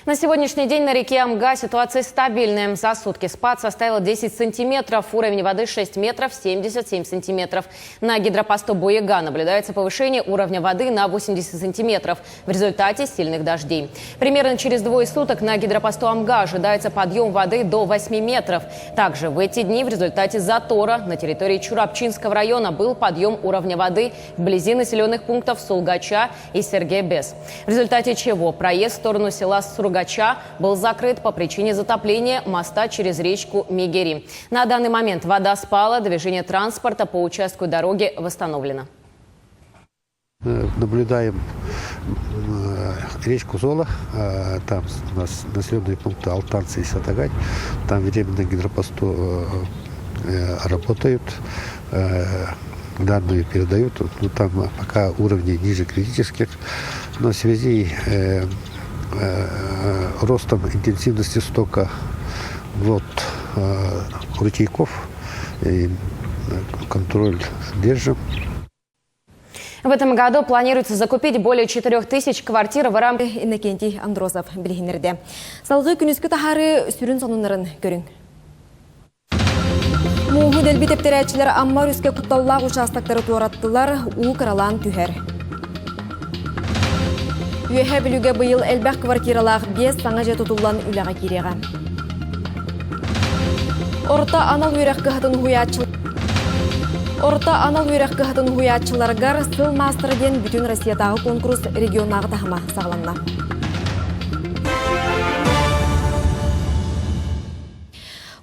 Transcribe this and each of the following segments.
На сегодняшний день на реке Амга ситуация стабильная. За сутки спад составил 10 сантиметров, уровень воды 6 метров 77 сантиметров. На гидропосту Буяга наблюдается повышение уровня воды на 80 сантиметров в результате сильных дождей. Примерно через двое суток на гидропосту Амга ожидается подъем воды до 8 метров. Также в эти дни в результате затора на территории Чурапчинского района был подъем уровня воды вблизи населенных пунктов Сулгача и Сергей-Бес. В результате чего проезд в сторону села Сургача был закрыт по причине затопления моста через речку Мегери. На данный момент вода спала, движение транспорта по участку дороги восстановлено. Наблюдаем речку Зола, там у нас населенные пункты Алтанцы и Сатагань, там временно гидропосту работают, данные передают, но там пока уровни ниже критических, но в связи ростом интенсивности стока ручейков и контроль держим. В этом году планируется закупить более 4000 квартир в рамках Иннокентий Андросов билгенерде. Салгы күнүскү тахары сүрүн сонунларын көрүң. Мугу делби тептерәчилер аммар үске кутталлаг участактары туараттылар, у каралан түһәр. Үйәһә білуге быйыл әлбәк квартиралар 5 саңа жа тутуллан үләға киреға. Орта анал үйрәк кыхатын хуячыларгар сыл мастырден бүтін Россиятағы конкурс регионағы тахыма сағыланна.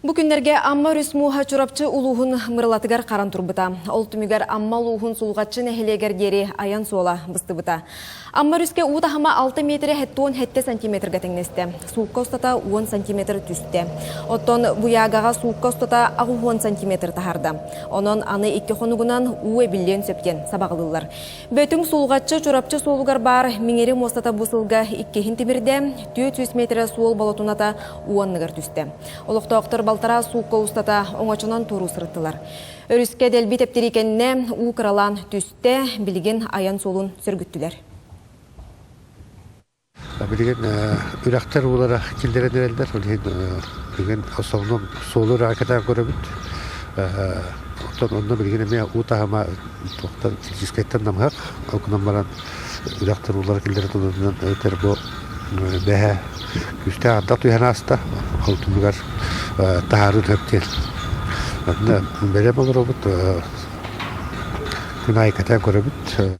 Бу күннерге амма рүс муха чурапчы улуғын мырлатыгар қаран турбыта. Ол түмігер амма улуғын сулғатчы нәхелегер дері аян сола бысты бұта. Амма рүске уутахама 6 метре 10 сантиметр гатеңнесте. Суыққа ұстата 10 сантиметр түсте. Оттон буягаға суыққа ұстата 10 сантиметр тахарда. Онон аны 2 қонуғынан уэ білден сөптен сабағылылар. Бөтің сулғатчы чурапчы солуғар бар меңері мостата бұсылға 2 темірде 400 метр суол болотуната 10 нығыр түсте. Олықтауқтыр балтара суыққа ұстата оңачынан туру сырыттылар. Өріске дәлбі тептерекенне у қыралан түсте білген аян солун сөргіттілер. Bilgen ürəklər olaraq killərə dərəllər. Bilgen основном солу ракетаға көрөбүт. Ondan bilgen emeğe utahama fiziskayttan namhaq. Okunan baran ürəklər olaraq killərə dönünden öter bu bəhə üstə adda tuyana hasta. Altınlıqar taharun höptel. Böyle olur obut. Günay kata göröbüt.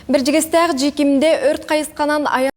Біржігістәқ жекімде өрт қайысқанан